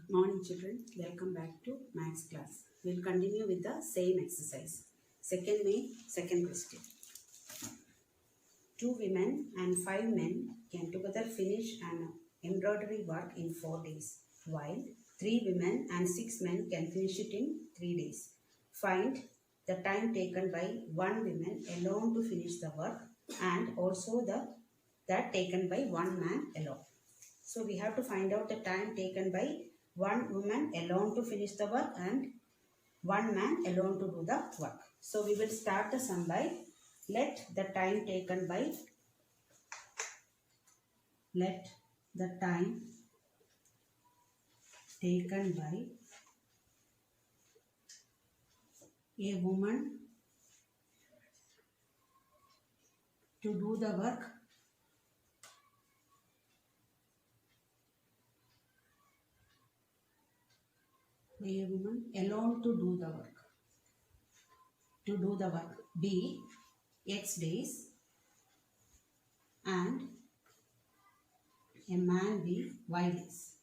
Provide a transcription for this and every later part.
Morning children, welcome back to maths class. We'll continue with the same exercise. Second main, second question. 2 women and 5 men can together finish an embroidery work in 4 days, while 3 women and 6 men can finish it in 3 days. Find the time taken by 1 woman alone to finish the work and also that taken by 1 man alone. So we have to find out the time taken by 1 woman alone to finish the work and 1 man alone to do the work. So we will start the sum by let the time taken by a woman to do the work a woman alone to do the work be x days and a man be y days.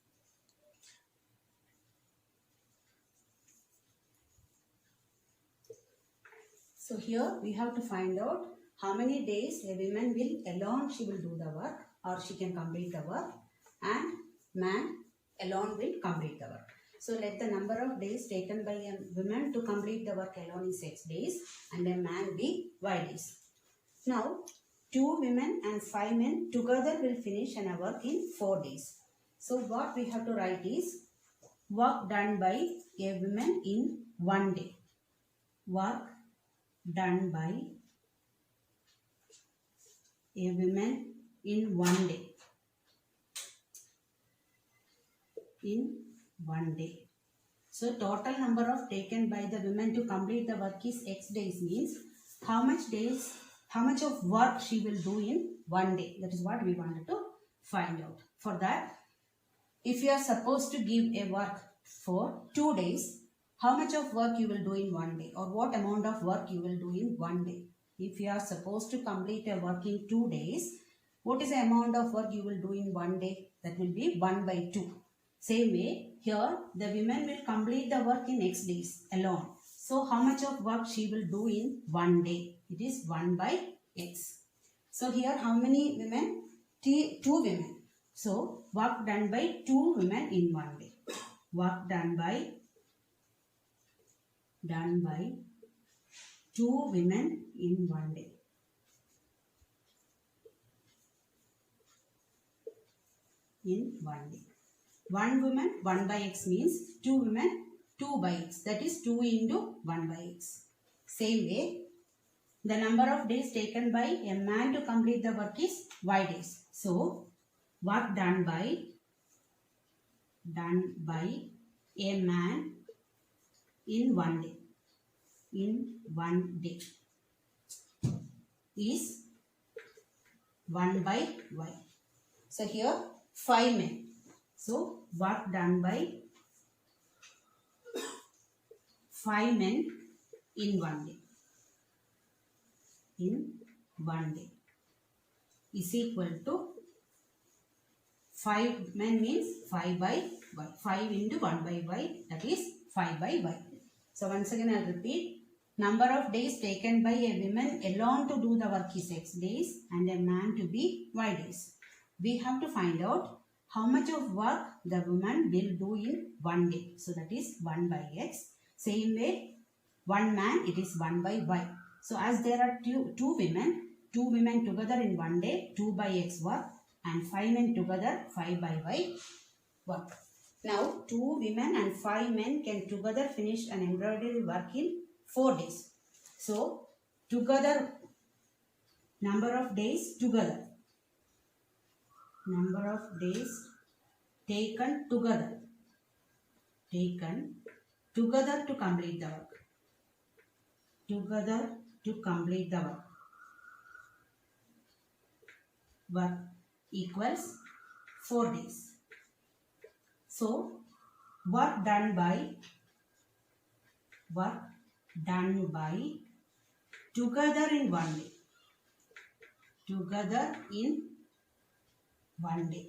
So here we have to find out how many days a woman will alone she will do the work or she can complete the work and man alone will complete the work. So let the number of days taken by a woman to complete the work alone is x days and a man be y days. Now 2 women and 5 men together will finish an work in 4 days. So what we have to write is work done by a woman in 1 day. Work done by a woman in 1 day. In 1 day. So total number of taken by the women to complete the work is x days, means how much of work she will do in 1 day. That is what we wanted to find out. For that, if you are supposed to give a work for 2 days, how much of work you will do in 1 day or what amount of work you will do in 1 day. If you are supposed to complete a work in 2 days, what is the amount of work you will do in 1 day? That will be 1 by 2. Same way, here the women will complete the work in x days alone. So how much of work she will do in 1 day? It is 1 by x. So here how many women? 2 women. So work done by 2 women in 1 day. Work done by 2 women in 1 day. In 1 day. 1 woman 1 by x means 2 women 2 by x. That is 2 into 1 by x. Same way, the number of days taken by a man to complete the work is y days. So work done by a man in 1 day. In 1 day is 1 by y. So here 5 men. So work done by 5 men in 1 day. In 1 day is equal to 5 men means 5 by y. 5 into 1 by y, that is 5 by y. So once again I will repeat. Number of days taken by a woman alone to do the work is x days and a man to be y days. We have to find out how much of work the woman will do in 1 day. So that is 1 by x. Same way, 1 man, it is 1 by y. So as there are two women together in 1 day, 2 by x work and 5 men together, 5 by y work. Now 2 women and 5 men can together finish an embroidery work in 4 days. So together, number of days together. Number of days taken together to complete the work. Together to complete the work. Work equals 4 days. So work done by together in 1 day. Together in 1 day.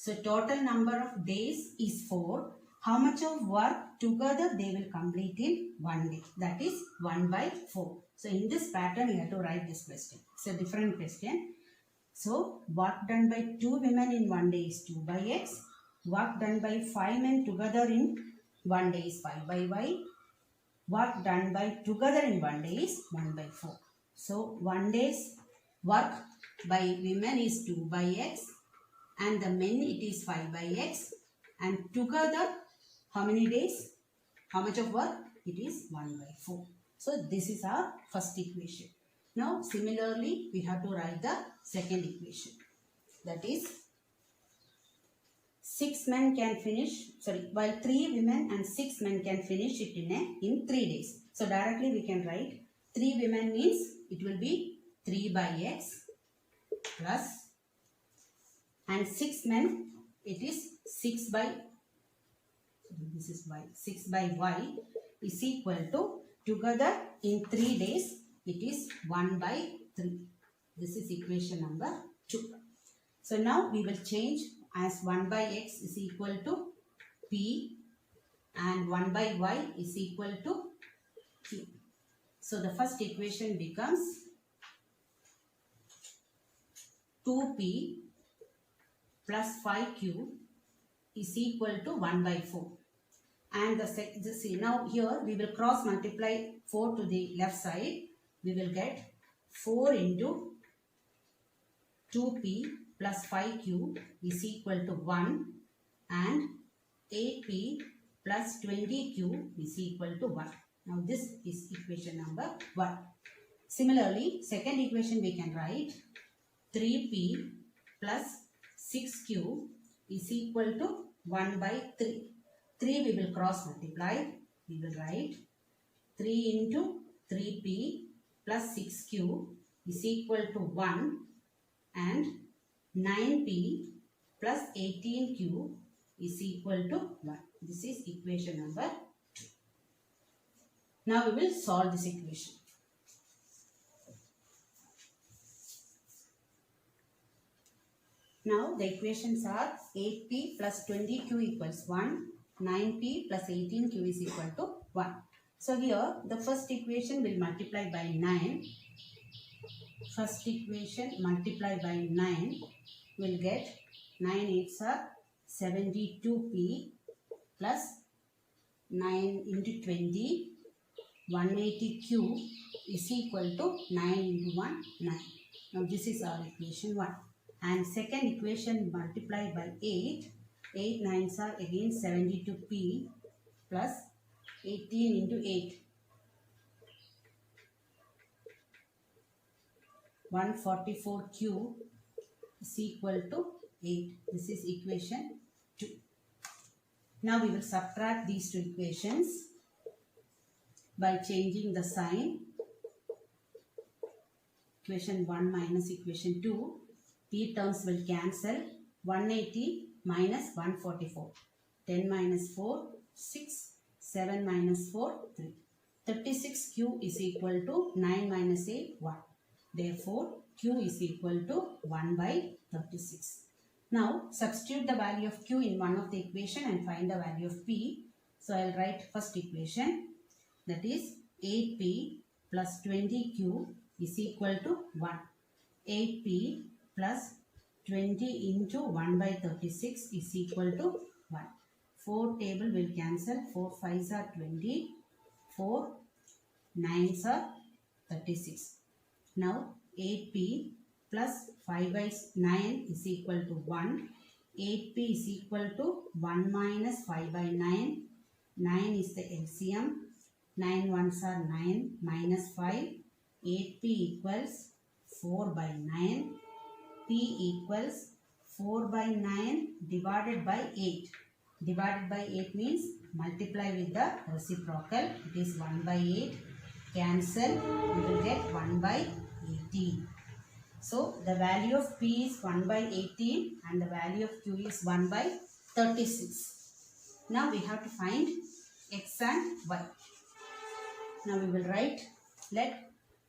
So total number of days is 4. How much of work together they will complete in one day? That is 1 by 4. So in this pattern you have to write this question. It's a different question. So work done by 2 women in one day is 2 by x. Work done by 5 men together in one day is 5 by y. Work done by together in one day is 1 by 4. So 1 day's work by women is 2 by x and the men it is 5 by x, and together how many days? How much of work? It is 1 by 4. So this is our first equation. Now similarly we have to write the second equation. That is 6 men can finish, while 3 women and 6 men can finish it in 3 days. So directly we can write 3 women means it will be 3 by x plus, and 6 men it is 6 by, this is y, 6 by y is equal to, together in 3 days it is 1 by 3. This is equation number 2. So now we will change as 1 by x is equal to p and 1 by y is equal to q. So the first equation becomes 2p plus 5q is equal to 1 by 4. And see, now here we will cross multiply 4 to the left side. We will get 4 into 2p plus 5q is equal to 1, and 8p plus 20q is equal to 1. Now this is equation number 1. Similarly, second equation we can write 3p plus 6q is equal to 1 by 3. 3 we will cross multiply. We will write 3 into 3p plus 6q is equal to 1, and 9p plus 18q is equal to 1. This is equation number 2. Now we will solve this equation. Now the equations are 8p plus 20q equals 1, 9p plus 18q is equal to 1. So here the first equation will multiply by 9. First equation multiply by 9 will get 9 8s are 72p plus 9 into 20, 180q is equal to 9 into 1, 9. Now this is our equation 1. And second equation multiplied by 8. 8 9s are again 72p plus 18 into 8. 144q is equal to 8. This is equation 2. Now we will subtract these two equations by changing the sign. Equation 1 minus equation 2. P terms will cancel. 180 minus 144. 10 minus 4, 6. 7 minus 4, 3. 36q is equal to 9 minus 8, 1. Therefore, q is equal to 1 by 36. Now, substitute the value of q in one of the equation and find the value of p. So, I will write first equation, that is 8p plus 20q is equal to 1. 8p plus 20 into 1 by 36 is equal to 1. 4 table will cancel. 4 5s are 20. 4 9s are 36. Now 8p plus 5 by 9 is equal to 1. 8p is equal to 1 minus 5 by 9. 9 is the LCM. 9 ones are 9 minus 5. 8p equals 4 by 9. P equals 4 by 9 divided by 8. Divided by 8 means multiply with the reciprocal. It is 1 by 8. Cancel. We will get 1 by 18. So the value of P is 1 by 18 and the value of Q is 1 by 36. Now we have to find X and Y. Now we will write,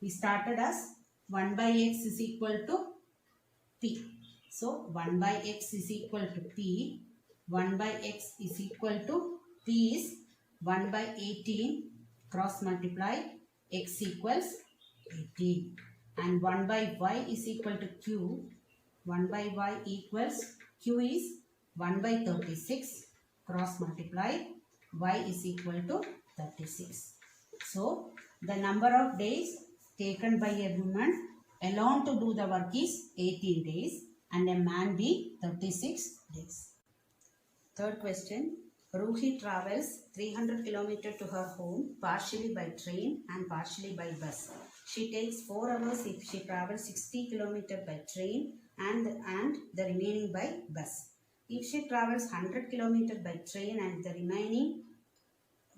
we started as 1 by X is equal to P. So 1 by x is equal to p. 1 by x is equal to p is 1 by 18. Cross multiply, x equals 18. And 1 by y is equal to q. 1 by y equals q is 1 by 36. Cross multiply, y is equal to 36. So the number of days taken by a woman alone to do the work is 18 days and a man be 36 days. Third question. Ruhi travels 300 km to her home partially by train and partially by bus. She takes 4 hours if she travels 60 km by train and the remaining by bus. If she travels 100 km by train and the remaining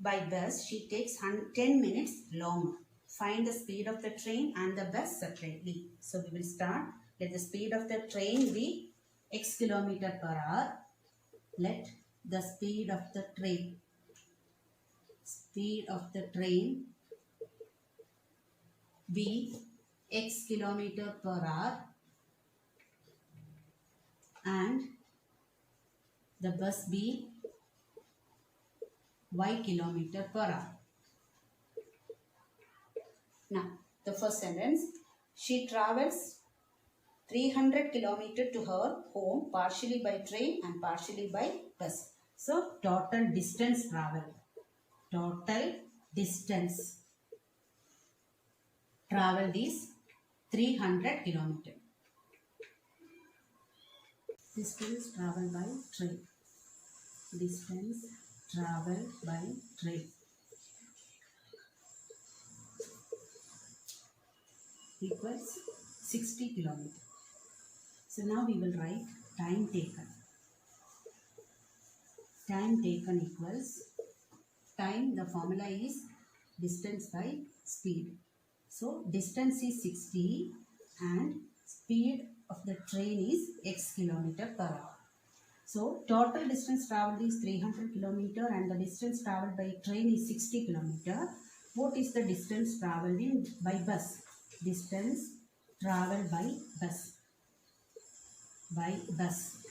by bus, she takes 10 minutes longer. Find the speed of the train and the bus separately. So we will start. Let the speed of the train be x km per hour. Let the speed of the train be x km per hour and the bus be y km per hour. Now, the first sentence, she travels 300 km to her home partially by train and partially by bus. So, total distance traveled. Total distance traveled is 300 km. Distance traveled by train. Distance traveled by train equals 60 km. So now we will write time taken. Time taken equals time, the formula is distance by speed. So distance is 60 and speed of the train is x km per hour. So total distance travelled is 300 km and the distance travelled by train is 60 km. What is the distance travelled in by bus? Distance travelled by bus.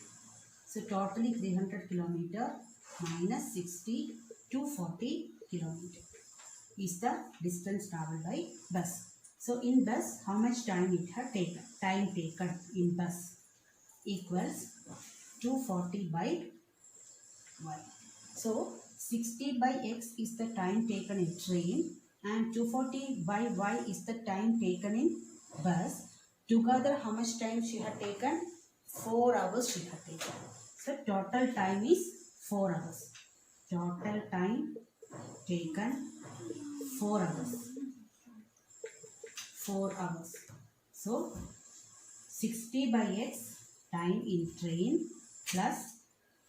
So totally 300 km minus 60, 240 km is the distance travelled by bus. So in bus, how much time it had taken? Time taken in bus equals 240 by y. So 60 by x is the time taken in train and 240 by y is the time taken in bus. Together how much time she had taken? 4 hours she had taken. So total time is 4 hours. Total time taken 4 hours. 4 hours. So 60 by x time in train plus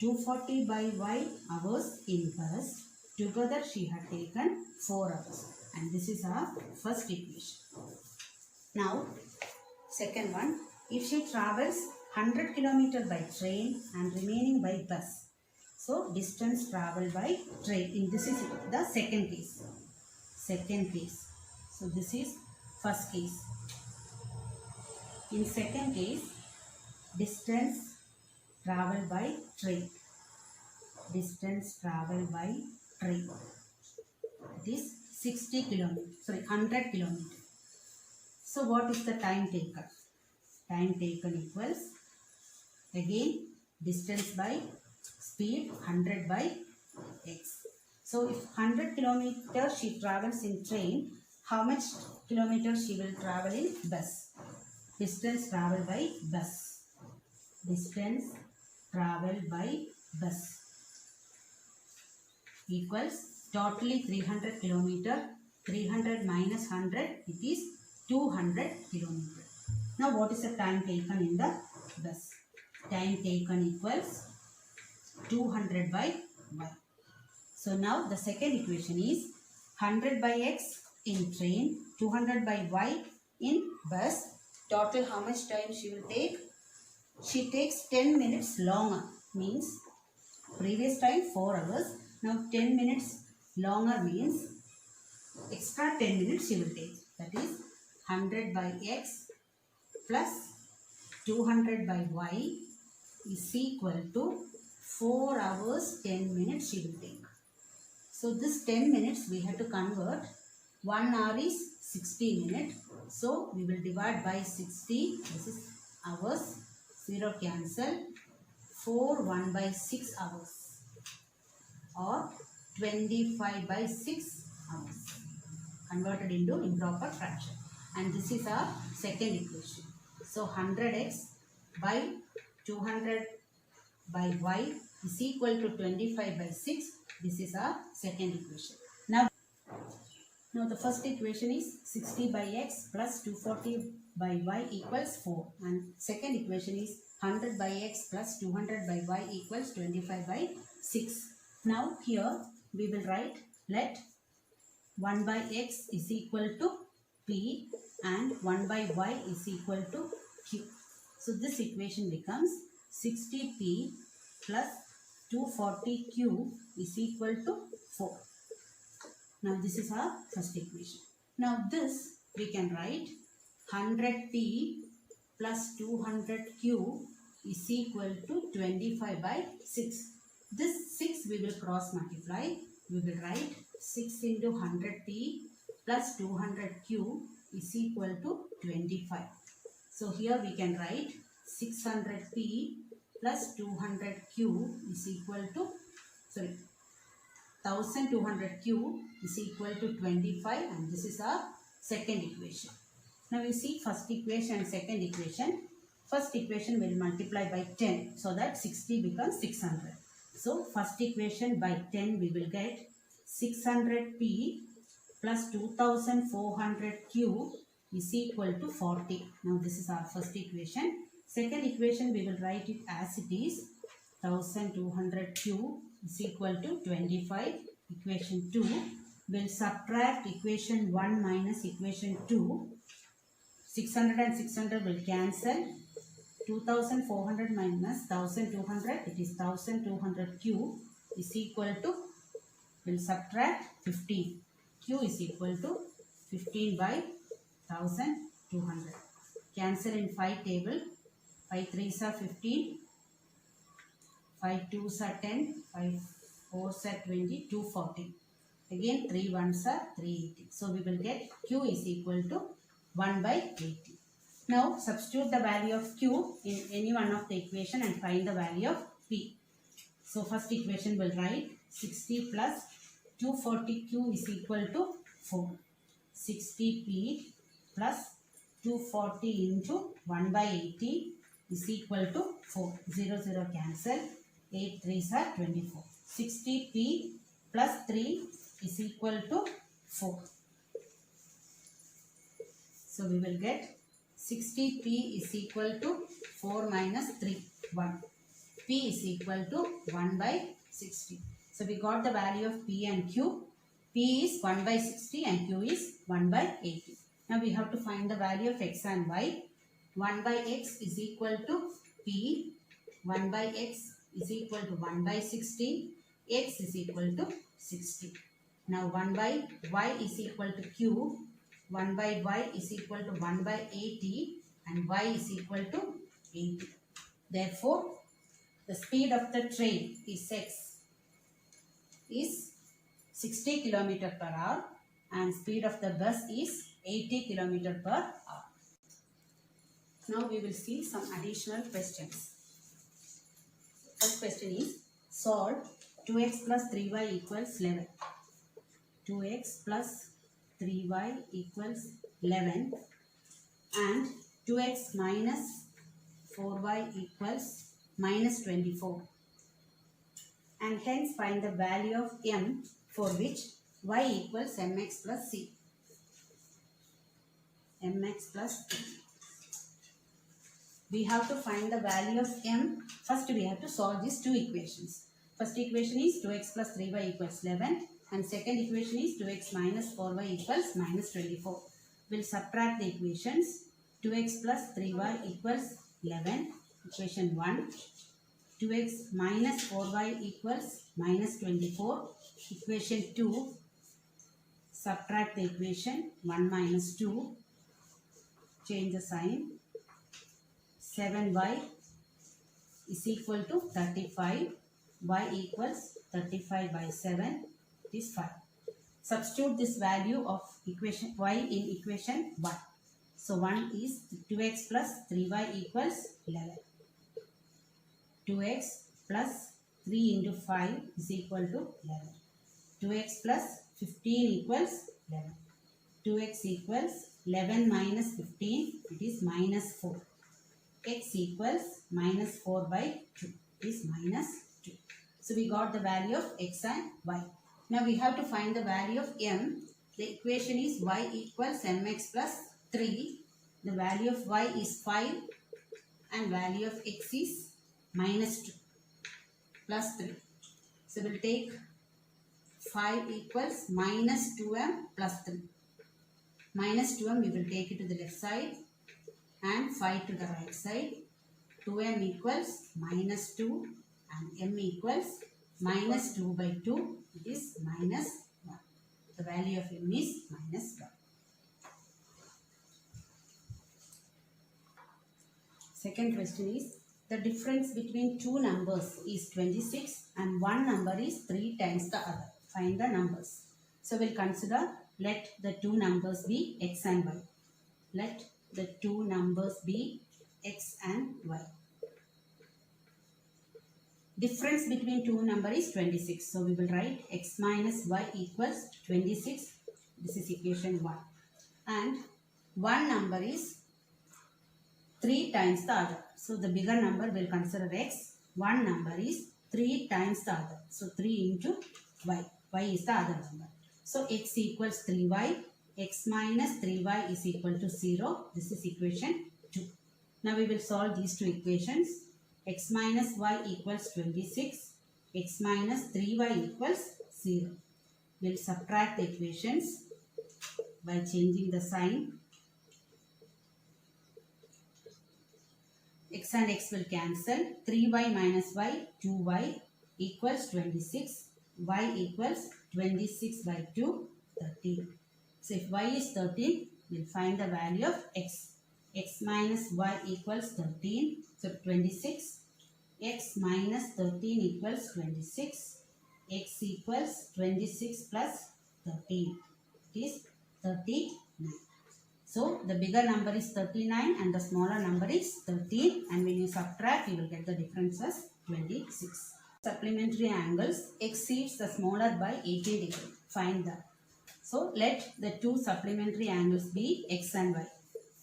240 by y hours in bus. Together she had taken 4 hours. And this is our first equation. Now second one. If she travels 100 km by train and remaining by bus. So distance traveled by train. This is the second case. So this is first case. In second case, distance traveled by train. Distance traveled by train. It is 100 km. So what is the time taken? Time taken equals again distance by speed 100 by x. So if 100 kilometers she travels in train, how much kilometers she will travel in bus? Distance traveled by bus. Distance traveled by bus equals totally 300 kilometer. 300 minus 100, it is 200 kilometer. Now what is the time taken in the bus? Time taken equals 200 by y. So now the second equation is 100 by x in train, 200 by y in bus. Total how much time she will take? She takes 10 minutes longer. Means previous time 4 hours. Now 10 minutes longer means extra 10 minutes she will take. That is 100 by x plus 200 by y is equal to 4 hours 10 minutes she will take. So this 10 minutes we have to convert. 1 hour is 60 minutes. So we will divide by 60. This is hours. 0 cancel. 4 1 by 6 hours or 25 by 6 hours converted into improper fraction. And this is our second equation. So 100x by 200 by y is equal to 25 by 6. This is our second equation. Now the first equation is 60 by x plus 240 by y equals 4. And second equation is 100 by x plus 200 by y equals 25 by 6. Now here we will write let 1 by x is equal to p and 1 by y is equal to q. So this equation becomes 60p plus 240q is equal to 4. Now this is our first equation. Now this we can write 100p plus 200q is equal to 25 by 6. This 6 we will cross multiply. We will write 6 into 100p plus 200q is equal to 25. So here we can write 600p plus 200q is equal to 1200q is equal to 25, and this is our second equation. Now you see first equation and second equation. First equation will multiply by 10 so that 60 becomes 600. So first equation by 10 we will get 600p plus 2400q is equal to 40. Now this is our first equation. Second equation we will write it as it is. 1200q is equal to 25. Equation 2. We'll subtract equation 1 minus equation 2. 600 and 600 will cancel. 2400 minus 1200, it is 1200q is equal to, we'll subtract 15. Q is equal to 15 by 1200. Cancel in 5 table. 5 3s are 15. 5 2s are 10. 5 4s are 20. 240. Again 3 1s are 380. So we will get Q is equal to 1 by 80. Now substitute the value of Q in any one of the equation and find the value of P. So first equation will write 60 plus 240Q is equal to 4. 60P plus 240 into 1 by 80 is equal to 4. 0 0 cancel. 8 3s are 24. 60P plus 3 is equal to 4. So we will get 60p is equal to 4 minus 3, 1. P is equal to 1 by 60. So we got the value of P and Q. P is 1 by 60 and Q is 1 by 80. Now we have to find the value of x and y. 1 by x is equal to P. 1 by x is equal to 1 by 60. X is equal to 60. Now 1 by y is equal to Q. 1 by y is equal to 1 by 80 and y is equal to 80. Therefore, the speed of the train is x is 60 km per hour and speed of the bus is 80 km per hour. Now we will see some additional questions. First question is solve 2x plus 3y equals 11. 2x plus 3y equals 11 and 2x minus 4y equals minus 24, and hence find the value of m for which y equals mx plus c. Mx plus c. We have to find the value of m. First we have to solve these two equations. First equation is 2x plus 3y equals 11 and second equation is 2x minus 4y equals minus 24. We'll subtract the equations. 2x plus 3y equals 11, equation 1. 2x minus 4y equals minus 24, equation 2. Subtract the equation 1 minus 2. Change the sign. 7y is equal to 35. Y equals 35 by 7 is 5. Substitute this value of equation y in equation 1. So 1 is 2x plus 3y equals 11. 2x plus 3 into 5 is equal to 11. 2x plus 15 equals 11. 2x equals 11 minus 15, it is minus 4. X equals minus 4 by 2, it is minus 2. So we got the value of x and y. Now we have to find the value of m. The equation is y equals mx plus 3. The value of y is 5 and value of x is minus 2 plus 3. So we'll take 5 equals minus 2m plus 3. Minus 2m we will take it to the left side and 5 to the right side. 2m equals minus 2 and m equals minus 2 by 2. It is minus 1. The value of m is minus 1. Second question is, the difference between two numbers is 26 and one number is 3 times the other. Find the numbers. So we'll consider, let the two numbers be x and y. Let the two numbers be x and y. Difference between two numbers is 26. So we will write x minus y equals 26. This is equation 1. And one number is 3 times the other. So the bigger number will consider x. One number is 3 times the other. So 3 into y. Y is the other number. So x equals 3y. X minus 3y is equal to 0. This is equation 2. Now we will solve these two equations. X minus y equals 26. X minus 3y equals 0. We will subtract the equations by changing the sign. X and x will cancel. 3y minus y, 2y equals 26. Y equals 26 by 2, 13. So if y is 13, we will find the value of x. X minus y equals 13. So 26. X minus 13 equals 26. X equals 26 plus 13. It is 39. So the bigger number is 39 and the smaller number is 13. And when you subtract, you will get the difference as 26. Supplementary angles exceeds the smaller by 18 degrees. Find that. So let the two supplementary angles be x and y.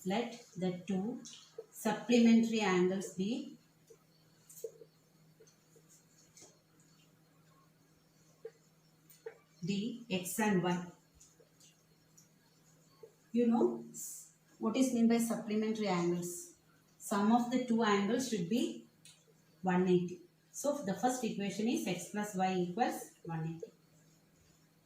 Let the two supplementary angles be x and y. You know what is meant by supplementary angles? Sum of the two angles should be 180. So the first equation is x plus y equals 180.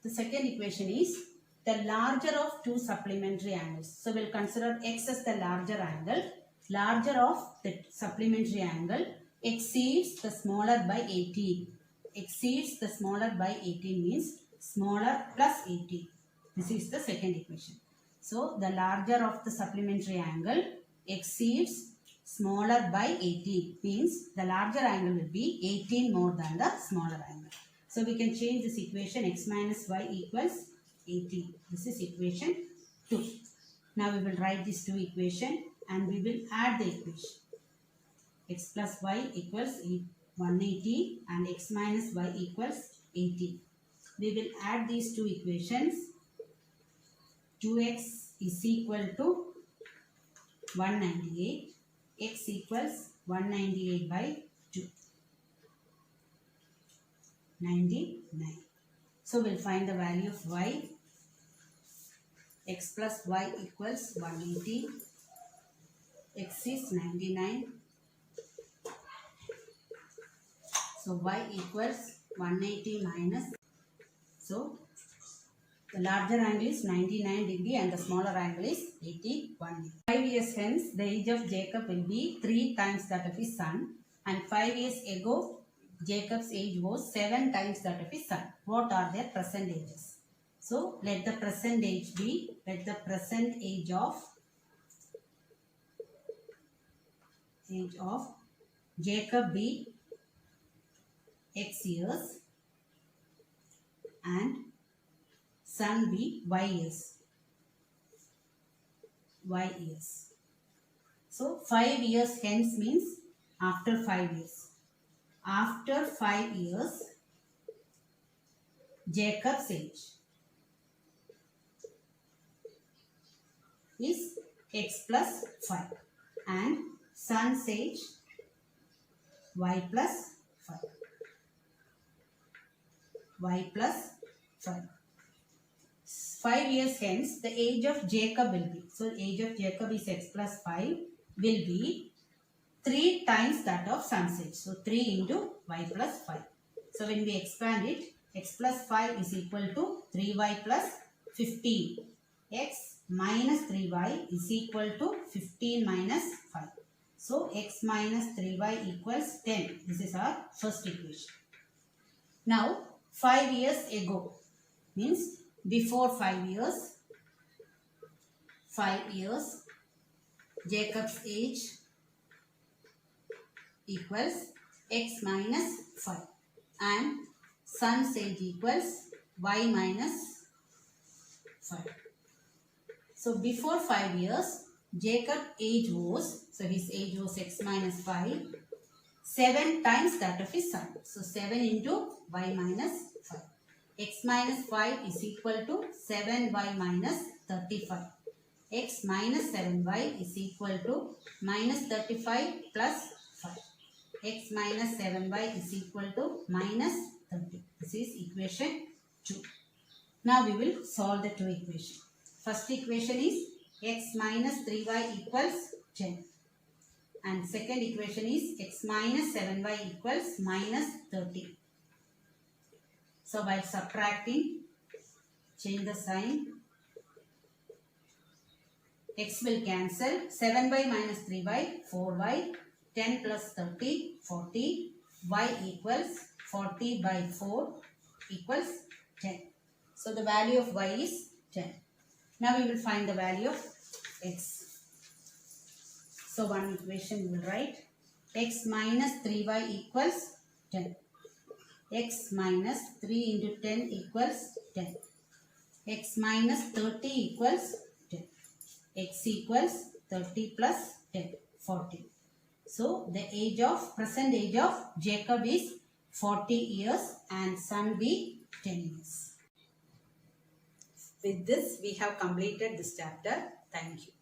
The second equation is the larger of two supplementary angles. So we'll consider x as the larger angle. Larger of the supplementary angle exceeds the smaller by 18. Exceeds the smaller by 18 means smaller plus 18. This is the second equation. So the larger of the supplementary angle exceeds smaller by 18 means the larger angle will be 18 more than the smaller angle. So we can change this equation, x minus y equals 18. This is equation 2. Now we will write these two equations and we will add the equation. X plus y equals 180 and x minus y equals 18. We will add these two equations. 2x is equal to 198. X equals 198 by 2. 99. So we'll find the value of y. X plus y equals 180. X is 99. So y equals 180 minus. So the larger angle is 99 degree and the smaller angle is 81 degree. 5 years hence, the age of Jacob will be 3 times that of his son. And 5 years ago, Jacob's age was 7 times that of his son. What are their present ages? So let the present age be, let the present age of age of Jacob be X years and son be Y years. Y years. So 5 years hence means after 5 years. After 5 years, Jacob's age is X plus 5 and son's age Y plus 5. Y plus 5. 5 years hence, the age of Jacob will be, so age of Jacob is X plus 5 will be 3 times that of son's age. So 3 into Y plus 5. So when we expand it, X plus 5 is equal to 3Y plus 15. X minus 3Y is equal to 15 minus 5. So X minus 3Y equals 10. This is our first equation. Now 5 years ago means before 5 years, Jacob's age equals X minus 5 and son's age equals Y minus 5. So before 5 years, Jacob's age was, so his age was X minus 5, 7 times that of his son. So 7 into Y minus 5. X minus 5 is equal to 7Y minus 35. X minus 7Y is equal to minus 35 plus 5. X minus 7Y is equal to minus 30. This is equation 2. Now we will solve the two equations. First equation is X minus 3Y equals 10. And second equation is X minus 7Y equals minus 30. So by subtracting, change the sign. X will cancel. 7y minus 3y, 4y. 10 plus 30, 40. Y equals 40 by 4 equals 10. So the value of y is 10. Now we will find the value of x. So one equation we will write. X minus 3y equals 10. X minus 3 into 10 equals 10. X minus 30 equals 10. X equals 30 plus 10, 40. So the present age of Jacob is 40 years and son be 10 years. With this we have completed this chapter. Thank you.